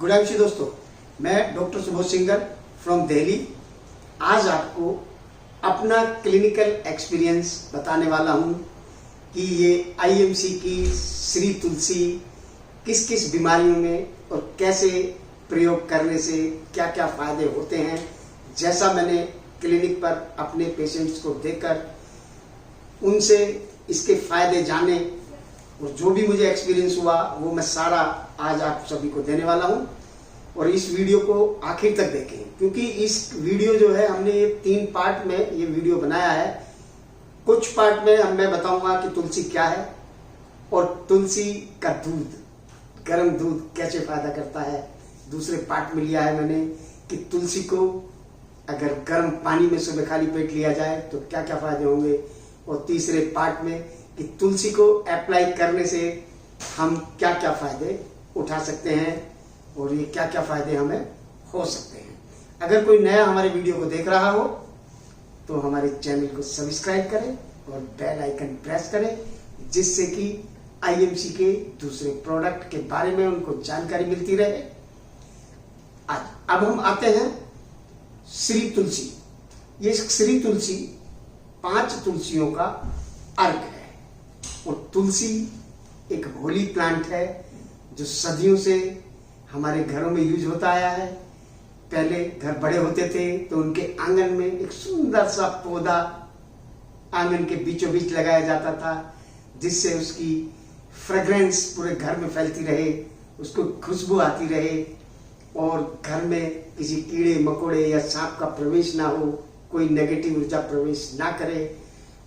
Good afternoon दोस्तों, मैं doctor Subodh singer from Delhi. आज आपको अपना क्लिनिकल एक्सपीरियंस बताने वाला हूं कि ये आईएमसी की श्री तुलसी किस किस बीमारियों में और कैसे प्रयोग करने से क्या क्या फायदे होते हैं। जैसा मैंने क्लिनिक पर अपने पेशेंट्स को देखकर उनसे इसके फायदे जाने और जो भी मुझे एक्सपीरियंस हुआ वो मैं सारा आज आप सभी को देने वाला हूं। और इस वीडियो को आखिर तक देखें, क्योंकि इस वीडियो जो है हमने ये 3 पार्ट में ये वीडियो बनाया है। कुछ पार्ट में मैं बताऊंगा कि तुलसी क्या है और तुलसी का दूध, गर्म दूध कैसे फायदा करता है। दूसरे पार्ट में लिया है मैंने कि तुलसी को अगर गर्म पानी में सुबह खाली पेट लिया जाए तो क्या क्या फायदे होंगे। और तीसरे पार्ट में कि तुलसी को अप्लाई करने से हम क्या क्या फायदे उठा सकते हैं और ये क्या क्या फायदे हमें हो सकते हैं। अगर कोई नया हमारे वीडियो को देख रहा हो तो हमारे चैनल को सब्सक्राइब करें और बेल आइकन प्रेस करें, जिससे कि आईएमसी के दूसरे प्रोडक्ट के बारे में उनको जानकारी मिलती रहे। अब हम आते हैं श्री तुलसी। ये श्री तुलसी 5 तुलसियों का अर्घ है। और तुलसी एक होली प्लांट है जो सदियों से हमारे घरों में यूज होता आया है। पहले घर बड़े होते थे तो उनके आंगन में एक सुंदर सा पौधा आंगन के बीचों बीच लगाया जाता था, जिससे उसकी फ्रेग्रेंस पूरे घर में फैलती रहे, उसको खुशबू आती रहे और घर में किसी कीड़े मकोड़े या सांप का प्रवेश ना हो, कोई नेगेटिव ऊर्जा प्रवेश ना करे।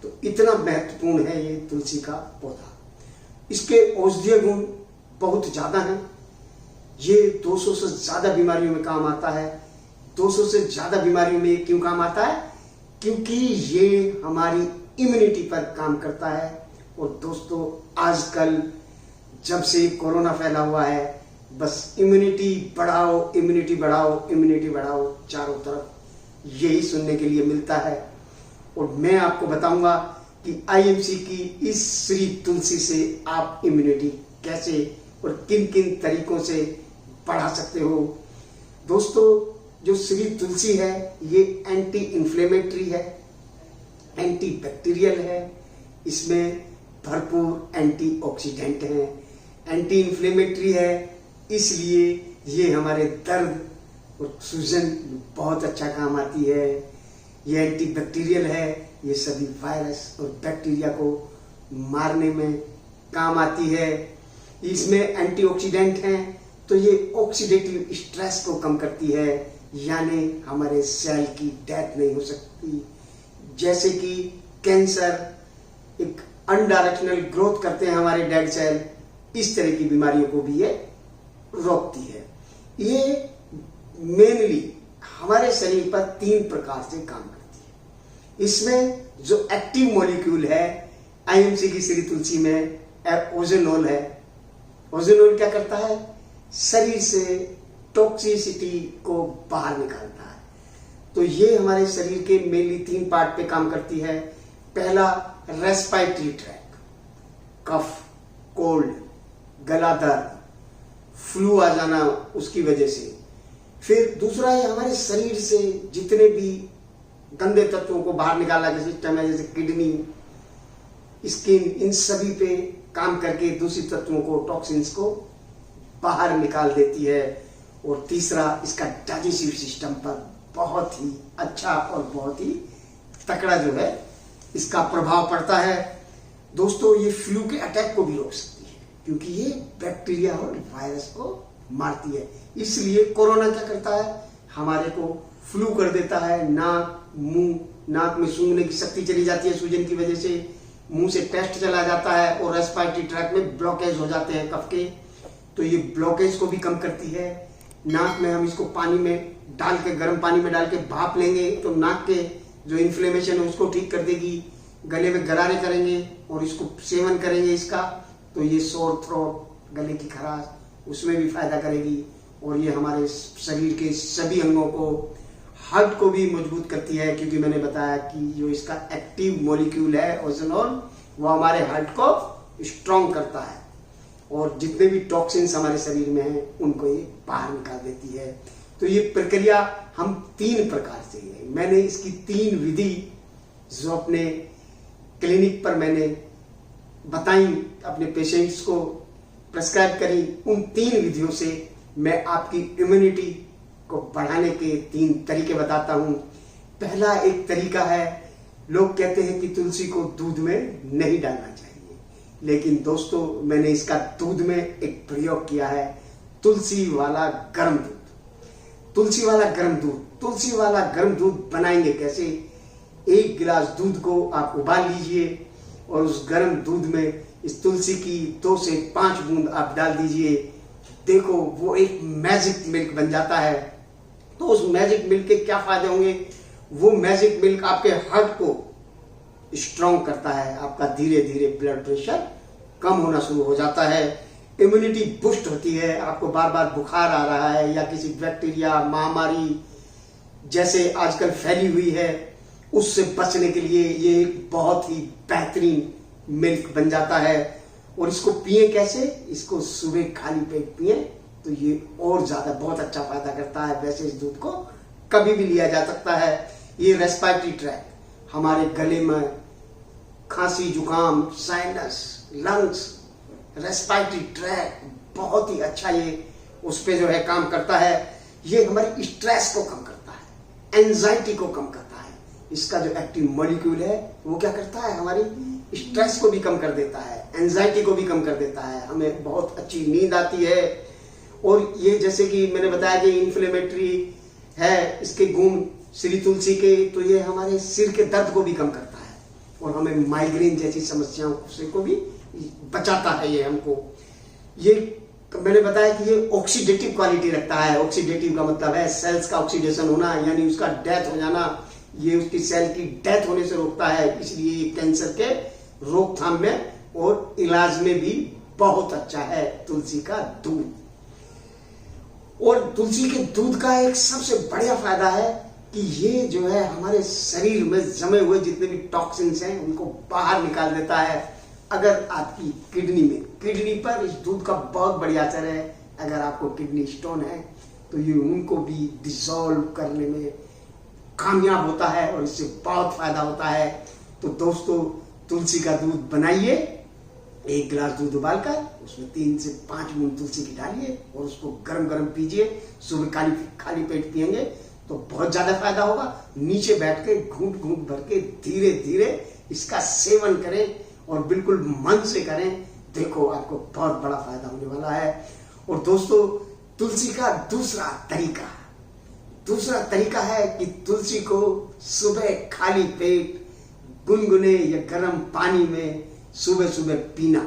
तो इतना महत्वपूर्ण है ये तुलसी का पौधा। इसके औषधीय गुण बहुत ज्यादा हैं। ये 200 से ज्यादा बीमारियों में काम आता है। 200 से ज्यादा बीमारियों में क्यों काम आता है? क्योंकि ये हमारी इम्यूनिटी पर काम करता है। और दोस्तों, आजकल जब से कोरोना फैला हुआ है, बस इम्यूनिटी बढ़ाओ, इम्यूनिटी बढ़ाओ, इम्यूनिटी बढ़ाओ, चारों तरफ यही सुनने के लिए मिलता है। और मैं आपको बताऊंगा कि आईएमसी की इस श्री तुलसी से आप इम्यूनिटी कैसे और किन किन तरीकों से बढ़ा सकते हो। दोस्तों, जो श्री तुलसी है ये एंटी इन्फ्लेमेटरी है, एंटी बैक्टीरियल है, इसमें भरपूर एंटीऑक्सीडेंट हैं, एंटी इन्फ्लेमेटरी है, इसलिए ये हमारे दर्द और सूजन बहुत अच्छा काम आती है। ये एंटी बैक्टीरियल है, ये सभी वायरस और बैक्टीरिया को मारने में काम आती है। इसमें एंटीऑक्सीडेंट हैं तो ये ऑक्सीडेटिव स्ट्रेस को कम करती है, यानी हमारे सेल की डेथ नहीं हो सकती। जैसे कि कैंसर, एक अनडायरेक्शनल ग्रोथ करते हैं हमारे डेड सेल, इस तरह की बीमारियों को भी ये रोकती है। ये मेनली हमारे शरीर पर 3 प्रकार से काम करती है। इसमें जो एक्टिव मॉलिक्यूल है आईएमसी की श्री तुलसी में ओजेनोल है। ओजेनोल क्या करता है? शरीर से टॉक्सिसिटी को बाहर निकालता है। तो ये हमारे शरीर के मेनली 3 पार्ट पे काम करती है। पहला, रेस्पिरेटरी ट्रैक, कफ, कोल्ड, गला दर्द, फ्लू आ जाना उसकी वजह से। फिर दूसरा है हमारे शरीर से जितने भी गंदे तत्वों को बाहर निकाला के सिस्टम है, जैसे किडनी, स्किन, इन सभी पे काम करके दूषित तत्वों को, टॉक्सिन्स को बाहर निकाल देती है। और तीसरा, इसका डाइजेस्टिव सिस्टम पर बहुत ही अच्छा और बहुत ही तकड़ा जो है इसका प्रभाव पड़ता है। दोस्तों, ये फ्लू के अटैक को भी रोक सकती है, क्योंकि ये बैक्टीरिया और वायरस को मारती है। इसलिए कोरोना क्या करता है? हमारे को फ्लू कर देता है। नाक में सूंघने की शक्ति चली जाती है सूजन की वजह से, मुंह से टेस्ट चला जाता है और रेस्पिरेटरी ट्रैक में ब्लॉकेज हो जाते हैं कफ के, तो ये ब्लॉकेज को भी कम करती है। नाक में हम इसको पानी में डाल के, गर्म पानी में डाल के भाप लेंगे तो नाक के जो इन्फ्लेमेशन है उसको ठीक कर देगी। गले में गरारे करेंगे और इसको सेवन करेंगे इसका, तो ये सोर थ्रोट, गले की खराश, उसमें भी फायदा करेगी। और ये हमारे शरीर के सभी अंगों को, हार्ट को भी मजबूत करती है, क्योंकि मैंने बताया कि जो इसका एक्टिव मॉलिक्यूल है ओजेनोल, वो हमारे हार्ट को स्ट्रॉन्ग करता है। और जितने भी टॉक्सिन्स हमारे शरीर में हैं उनको ये बाहर निकाल देती है। तो ये प्रक्रिया हम 3 प्रकार से है। मैंने इसकी 3 विधि जो अपने क्लिनिक पर मैंने बताई, अपने पेशेंट्स को प्रेस्क्राइब करी, उन 3 विधियों से मैं आपकी इम्यूनिटी को बढ़ाने के 3 तरीके बताता हूं। पहला एक तरीका है, लोग कहते हैं कि तुलसी को दूध में नहीं डालना चाहिए, लेकिन दोस्तों मैंने इसका दूध में एक प्रयोग किया है, तुलसी वाला गर्म दूध। तुलसी वाला गर्म दूध, तुलसी वाला गर्म दूध बनाएंगे कैसे? 1 गिलास दूध को आप उबाल लीजिए और उस गर्म दूध में इस तुलसी की 2 से 5 बूंद आप डाल दीजिए। देखो वो एक मैजिक मिल्क बन जाता है। तो उस मैजिक मिल्क के क्या फायदे होंगे? वो मैजिक मिल्क आपके हार्ट को स्ट्रॉन्ग करता है, आपका धीरे धीरे ब्लड प्रेशर कम होना शुरू हो जाता है, इम्यूनिटी बूस्ट होती है, आपको बार बार बुखार आ रहा है या किसी बैक्टीरिया महामारी जैसे आजकल फैली हुई है उससे बचने के लिए ये एक बहुत ही बेहतरीन मिल्क बन जाता है। और इसको पिए कैसे? इसको सुबह खाली पेट पिए तो ये और ज्यादा बहुत अच्छा फायदा करता है। वैसे इस दूध को कभी भी लिया जा सकता है। ये रेस्पिरेटरी ट्रैक, हमारे गले में खांसी जुकाम, साइनस, लंग्स, रेस्पिरेटरी ट्रैक बहुत ही अच्छा ये उस पे जो है काम करता है। ये हमारी स्ट्रेस को कम करता है, एंजाइटी को कम करता है। इसका जो एक्टिव मॉलिक्यूल है वो क्या करता है? हमारी स्ट्रेस को भी कम कर देता है, एंजाइटी को भी कम कर देता है, हमें बहुत अच्छी नींद आती है। और ये जैसे कि मैंने बताया कि इन्फ्लेमेटरी है इसके गुण श्री तुलसी के, तो ये हमारे सिर के दर्द को भी कम करता है और हमें माइग्रेन जैसी समस्याओं से को भी बचाता है। ये हमको ये मैंने बताया कि ये ऑक्सीडेटिव क्वालिटी रखता है। ऑक्सीडेटिव का मतलब है सेल्स का ऑक्सीडेशन होना, यानी उसका डेथ हो जाना। ये उसकी सेल की डेथ होने से रोकता है, इसलिए ये कैंसर के रोकथाम में और इलाज में भी बहुत अच्छा है तुलसी का दूध। और तुलसी के दूध का एक सबसे बढ़िया फायदा है कि ये जो है हमारे शरीर में जमे हुए जितने भी टॉक्सिन्स हैं उनको बाहर निकाल देता है। अगर आपकी किडनी पर इस दूध का बहुत बढ़िया असर है। अगर आपको किडनी स्टोन है तो ये उनको भी डिसॉल्व करने में कामयाब होता है और इससे बहुत फायदा होता है। तो दोस्तों तुलसी का दूध बनाइए, 1 गिलास दूध उबालकर उसमें 3 से 5 बूंद तुलसी की डालिए और उसको गरम गरम पीजिए। सुबह खाली पेट पिएंगे तो बहुत ज्यादा फायदा होगा। नीचे बैठ के घूंट घूंट भर के धीरे धीरे इसका सेवन करें और बिल्कुल मन से करें। देखो आपको बहुत बड़ा फायदा होने वाला है। और दोस्तों तुलसी का दूसरा तरीका है कि तुलसी को सुबह खाली पेट गुनगुने या गर्म पानी में सुबह सुबह पीना।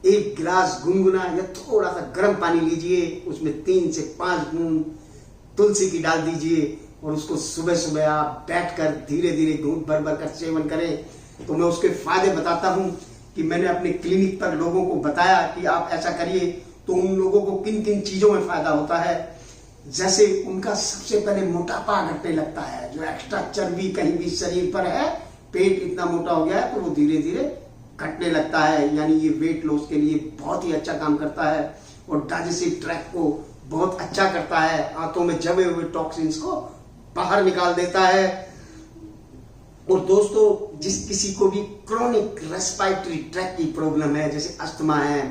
1 गिलास गुनगुना या थोड़ा सा गर्म पानी लीजिए, उसमें 3 से 5 बूंद तुलसी की डाल दीजिए और उसको सुबह सुबह आप बैठकर धीरे धीरे घूंट भर भर कर सेवन करें। तो मैं उसके फायदे बताता हूं कि मैंने अपने क्लिनिक पर लोगों को बताया कि आप ऐसा करिए तो उन लोगों को किन किन चीजों में फायदा होता है। जैसे उनका सबसे पहले मोटापा घटने लगता है, जो एक्स्ट्रा चर्बी कहीं भी शरीर पर है, पेट इतना मोटा हो गया है तो वो धीरे धीरे घटने लगता है, यानी ये वेट लॉस के लिए बहुत ही अच्छा काम करता है। और डाइजेस्टिव ट्रैक्ट को बहुत अच्छा करता है, आंतों में जमे हुए टॉक्सिन्स को बाहर निकाल देता है। और दोस्तों जिस किसी को भी क्रोनिक रेस्पिरेटरी ट्रैक्ट की प्रॉब्लम है, जैसे अस्थमा है,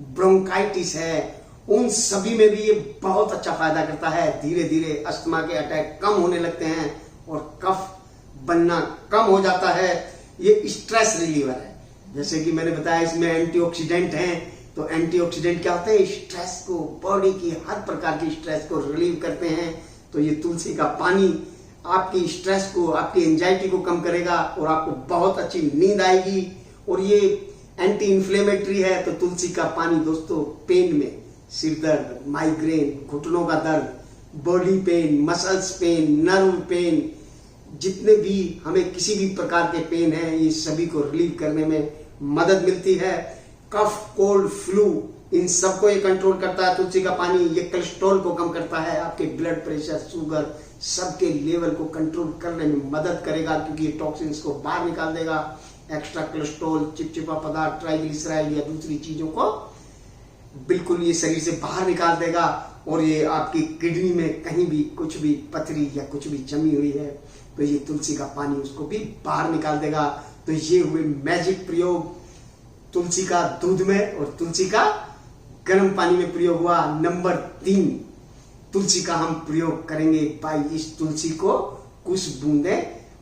ब्रोंकाइटिस है, उन सभी में भी ये बहुत अच्छा फायदा करता है। धीरे धीरे अस्थमा के अटैक कम होने लगते हैं और कफ बनना कम हो जाता है। ये स्ट्रेस रिलीवर है, जैसे कि मैंने बताया इसमें एंटीऑक्सीडेंट हैं। तो एंटीऑक्सीडेंट क्या होते हैं? स्ट्रेस को, बॉडी की हर प्रकार की स्ट्रेस को रिलीव करते हैं। तो ये तुलसी का पानी आपकी स्ट्रेस को, आपकी एंजाइटी को कम करेगा और आपको बहुत अच्छी नींद आएगी। और ये एंटी इन्फ्लेमेटरी है। तो तुलसी का पानी दोस्तों पेन में, सिर दर्द, माइग्रेन, घुटनों का दर्द, body pain, muscles pain, nerve pain, जितने भी हमें किसी भी प्रकार के पेन हैं, ये सभी को रिलीव करने में मदद मिलती है। कफ, कोल्ड, फ्लू, इन सबको ये कंट्रोल करता है तुलसी का पानी। ये कोलेस्ट्रॉल को कम करता है, आपके ब्लड प्रेशर, शुगर, सबके लेवल को कंट्रोल करने में मदद करेगा, क्योंकि ये टॉक्सिन्स को बाहर निकाल देगा। एक्स्ट्रा कोलेस्ट्रॉल, चिपचिपा पदार्थ, ट्राइग्लिसराइड या दूसरी चीजों को बिल्कुल ये शरीर से बाहर निकाल देगा। और ये आपकी किडनी में कहीं भी कुछ भी पथरी या कुछ भी जमी हुई है तो ये तुलसी का पानी उसको भी बाहर निकाल देगा। तो ये हुए मैजिक प्रयोग तुलसी का दूध में और तुलसी का गर्म पानी में प्रयोग हुआ। नंबर 3, तुलसी का हम प्रयोग करेंगे भाई। इस तुलसी को कुछ बूंदे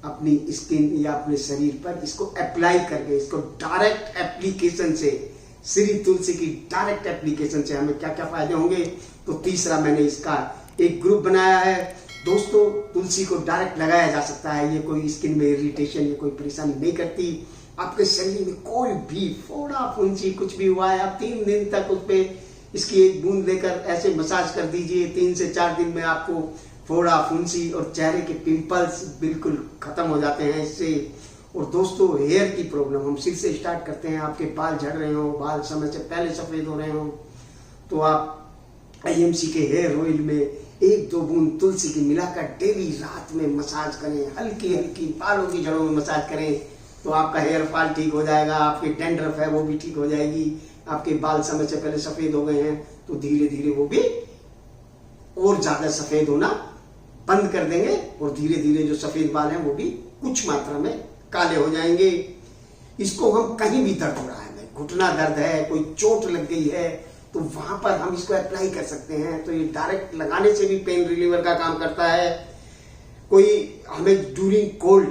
अपनी स्किन या अपने शरीर पर इसको अप्लाई करके, इसको डायरेक्ट एप्लीकेशन से, श्री तुलसी की डायरेक्ट एप्लीकेशन से हमें क्या क्या फायदे होंगे। तो तीसरा, मैंने इसका एक ग्रुप बनाया है। दोस्तों, तुलसी को डायरेक्ट लगाया जा सकता है। ये कोई स्किन में इरिटेशन या कोई परेशानी नहीं करती। आपके शरीर में कोई भी फोड़ा फुंसी कुछ भी हुआ है, आप 3 दिन तक उस पर इसकी एक बूंद लेकर ऐसे मसाज कर दीजिए। 3 से 4 दिन में आपको फोड़ा फुंसी और चेहरे के पिंपल्स बिल्कुल खत्म हो जाते हैं इससे। और दोस्तों, हेयर की प्रॉब्लम, हम सिर से स्टार्ट करते हैं। आपके बाल झड़ रहे हो, बाल समय से पहले सफेद हो रहे हो, तो आप आईएमसी के हेयर ऑयल में 1-2 बूंद तुलसी की मिलाकर डेली रात में मसाज करें। हल्की हल्की बालों की जड़ों में मसाज करें तो आपका हेयर फॉल ठीक हो जाएगा। आपकी डैंड्रफ है वो भी ठीक हो जाएगी। आपके बाल समय से पहले सफेद हो गए हैं तो धीरे धीरे वो भी और ज्यादा सफेद होना बंद कर देंगे और धीरे धीरे जो सफेद बाल हैं वो भी कुछ मात्रा में काले हो जाएंगे। इसको हम कहीं भी दर्द हो रहा है, घुटना दर्द है, कोई चोट लग गई है, तो वहां पर हम इसको अप्लाई कर सकते हैं। तो ये डायरेक्ट लगाने से भी पेन रिलीवर का काम करता है। कोई हमें ड्यूरिंग कोल्ड,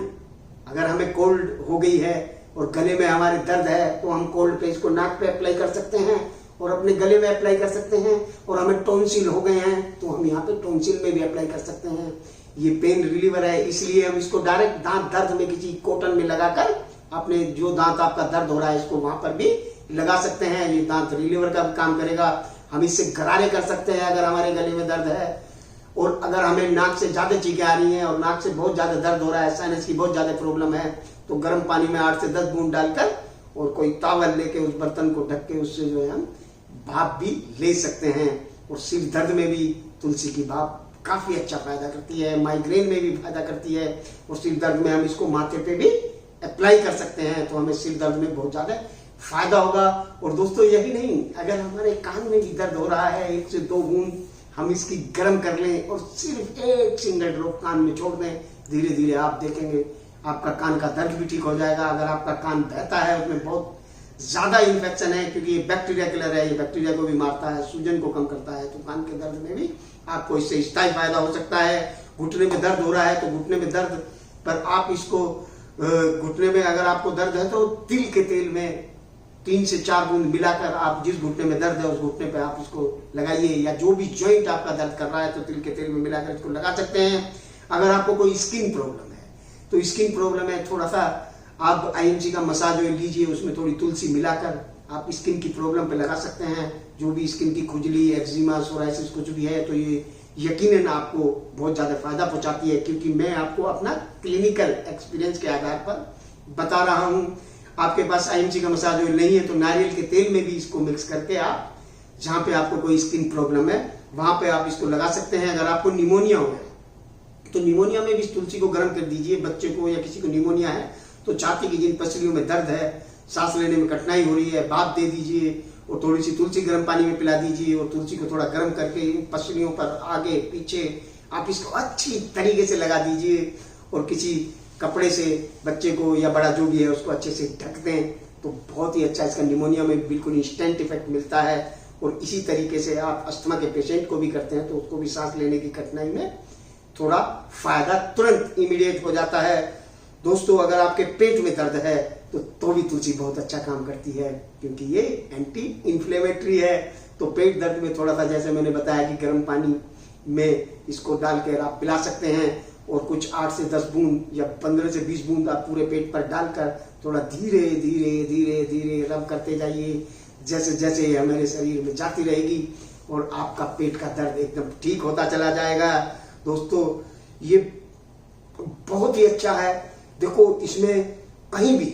अगर हमें कोल्ड हो गई है और गले में हमारे दर्द है तो हम कोल्ड पे इसको नाक पे अप्लाई कर सकते हैं और अपने गले में अप्लाई कर सकते हैं। और हमें टॉन्सिल हो गए हैं तो हम यहाँ पे टॉन्सिल में भी अप्लाई कर सकते हैं। ये पेन रिलीवर है, इसलिए हम इसको डायरेक्ट दांत दर्द में किसी कॉटन में लगाकर अपने जो दांत आपका दर्द हो रहा है इसको वहां पर भी लगा सकते हैं। ये दांत रिलीवर का काम करेगा। हम इससे गरारे कर सकते हैं अगर हमारे गले में दर्द है। और अगर हमें नाक से ज्यादा चीखें आ रही हैं और नाक से बहुत ज्यादा दर्द हो रहा है, साइनस की बहुत ज्यादा प्रॉब्लम है, तो गर्म पानी में 8 से 10 बूंद डालकर और कोई टॉवल लेके उस बर्तन को ढक के उससे जो है हम भाप भी ले सकते हैं। और सिर दर्द में भी तुलसी की भाप काफी अच्छा फायदा करती है, माइग्रेन में भी फायदा करती है। और सिर दर्द में हम इसको माथे पे भी अप्लाई कर सकते हैं तो हमें सिर दर्द में बहुत ज्यादा फायदा होगा। और दोस्तों, यही नहीं, अगर हमारे कान में भी दर्द हो रहा है, 1 से 2 बूंद हम इसकी गर्म कर लें और सिर्फ 1 सिंगल ड्रॉप कान में छोड़ दें, धीरे धीरे आप देखेंगे आपका कान का दर्द भी ठीक हो जाएगा। अगर आपका कान बहता है, उसमें बहुत ज्यादा इन्फेक्शन है क्योंकि ये बैक्टीरिया किलर है, ये बैक्टीरिया को भी मारता है, सूजन को कम करता है, तो कान के दर्द में भी आपको इससे स्थायी फायदा हो सकता है। घुटने में दर्द हो रहा है तो घुटने में दर्द पर आप इसको, घुटने में अगर आपको दर्द है तो तिल के तेल में 3 से 4 बूंद मिलाकर आप जिस घुटने में दर्द है उस घुटने पे आप इसको लगाइए। या जो भी ज्वाइंट आपका दर्द कर रहा है तो तिल के तेल में मिलाकर इसको लगा सकते हैं। अगर आपको कोई स्किन प्रॉब्लम है तो स्किन प्रॉब्लम है, थोड़ा सा आप आईएमसी का मसाज ऑयल लीजिए, उसमें थोड़ी तुलसी मिलाकर आप स्किन की प्रॉब्लम पे लगा सकते हैं। जो भी स्किन की खुजली, एक्जिमा, सोराइसिस कुछ भी है तो ये यकीनन आपको बहुत ज्यादा फायदा पहुंचाती है, क्योंकि मैं आपको अपना क्लिनिकल एक्सपीरियंस के आधार पर बता रहा हूं। आपके पास आईएमसी का मसाज ऑयल नहीं है तो नारियल के तेल में भी इसको मिक्स करके आप, जहां पे आपको कोई स्किन प्रॉब्लम है वहां पे आप इसको लगा सकते हैं। अगर आपको निमोनिया हो गया तो निमोनिया में भी इस तुलसी को गर्म कर दीजिए। बच्चे को या किसी को निमोनिया है तो छाती की जिन पसलियों में दर्द है, सांस लेने में कठिनाई हो रही है, भाप दे दीजिए और थोड़ी सी तुलसी गर्म पानी में पिला दीजिए और तुलसी को थोड़ा गर्म करके पसलियों पर आगे पीछे आप इसको अच्छी तरीके से लगा दीजिए और किसी कपड़े से बच्चे को या बड़ा जो भी है उसको अच्छे से ढक दें तो बहुत ही अच्छा इसका निमोनिया में बिल्कुल इंस्टेंट इफेक्ट मिलता है। और इसी तरीके से आप अस्थमा के पेशेंट को भी करते हैं तो उसको भी सांस लेने की कठिनाई में थोड़ा फायदा तुरंत इमीडिएट हो जाता है। दोस्तों, अगर आपके पेट में दर्द है तो भी तुलसी बहुत अच्छा काम करती है क्योंकि ये एंटी इन्फ्लेमेटरी है। तो पेट दर्द में थोड़ा सा, जैसे मैंने बताया कि गर्म पानी में इसको डालकर आप पिला सकते हैं और कुछ 8 से 10 बूंद या 15 से 20 बूंद आप पूरे पेट पर डालकर थोड़ा धीरे धीरे धीरे धीरे रब करते जाइए। जैसे जैसे ये हमारे शरीर में जाती रहेगी और आपका पेट का दर्द एकदम ठीक होता चला जाएगा। दोस्तों, ये बहुत ही अच्छा है। देखो, इसमें कहीं भी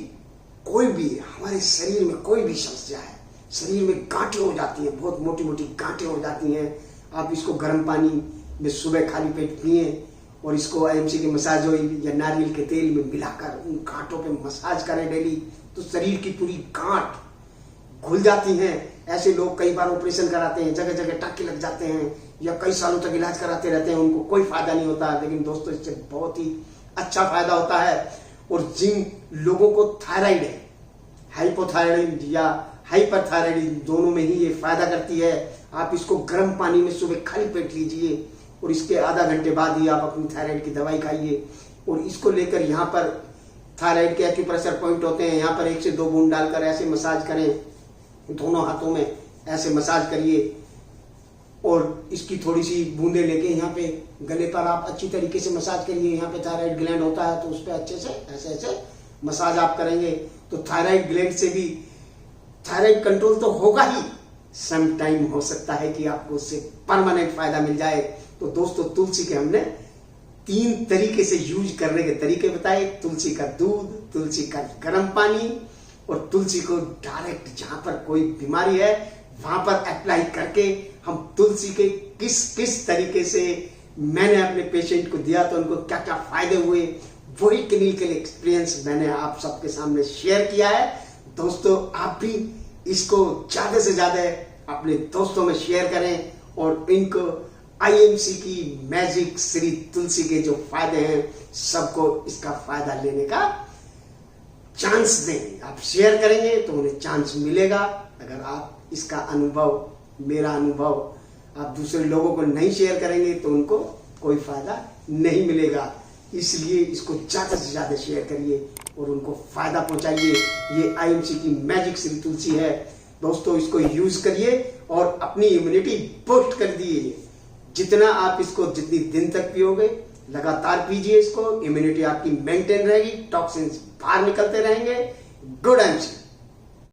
कोई भी हमारे शरीर में कोई भी समस्या है, शरीर में गांठें हो जाती हैं, बहुत मोटी मोटी गांठें हो जाती हैं, आप इसको गर्म पानी में सुबह खाली पेट पिए और इसको आईएमसी के मसाज ऑयल या नारियल के तेल में मिलाकर उन गांठों पे मसाज करें डेली, तो शरीर की पूरी गांठ घुल जाती हैं। ऐसे लोग कई बार ऑपरेशन कराते हैं, जगह जगह टाँके लग जाते हैं या कई सालों तक इलाज कराते रहते हैं, उनको कोई फायदा नहीं होता। लेकिन दोस्तों इससे बहुत ही अच्छा फायदा होता है। और जिन लोगों को थायराइड है, हाइपोथायराइड या हाइपरथायराइड, दोनों में ही ये फायदा करती है। आप इसको गर्म पानी में सुबह खाली पेट लीजिए और इसके आधा घंटे बाद ही आप अपनी थायराइड की दवाई खाइए। और इसको लेकर यहाँ पर थायराइड के एक्यूप्रेशर पॉइंट होते हैं, यहाँ पर 1 से 2 बूंद डालकर ऐसे मसाज करें, दोनों हाथों में ऐसे मसाज करिए और इसकी थोड़ी सी बूंदे लेके यहाँ पे गले पर आप अच्छी तरीके से मसाज करिए। यहाँ पे थायराइड ग्लैंड होता है तो उस पर अच्छे से ऐसे ऐसे मसाज आप करेंगे तो थायराइड ग्लैंड से भी थायराइड कंट्रोल तो होगा ही, सम टाइम हो सकता है कि आपको उससे परमानेंट फायदा मिल जाए। तो दोस्तों तुलसी के हमने 3 तरीके से यूज करने के तरीके बताए। तुलसी का दूध, तुलसी का गर्म पानी और तुलसी को डायरेक्ट जहां पर कोई बीमारी है वहां पर अप्लाई करके हम तुलसी के किस किस तरीके से मैंने अपने पेशेंट को दिया तो उनको क्या क्या फायदे हुए, वही क्लिनिकल एक्सपीरियंस मैंने आप सबके सामने शेयर किया है। दोस्तों आप भी इसको ज्यादा से ज्यादा अपने दोस्तों में शेयर करें और इनको आईएमसी की मैजिक श्री तुलसी के जो फायदे हैं सबको इसका फायदा लेने का चांस दें। आप शेयर करेंगे तो उन्हें चांस मिलेगा। अगर आप इसका अनुभव, मेरा अनुभव आप दूसरे लोगों को नहीं शेयर करेंगे तो उनको कोई फायदा नहीं मिलेगा। इसलिए इसको ज्यादा से ज्यादा शेयर करिए और उनको फायदा पहुंचाइए। ये आईएमसी की मैजिक श्री तुलसी है दोस्तों, इसको यूज करिए और अपनी इम्यूनिटी बूस्ट कर दिए। जितना आप इसको जितनी दिन तक पियोगे, लगातार पीजिए इसको, इम्यूनिटी आपकी मेंटेन रहेगी, टॉक्सिन्स बाहर निकलते रहेंगे। Good IMC.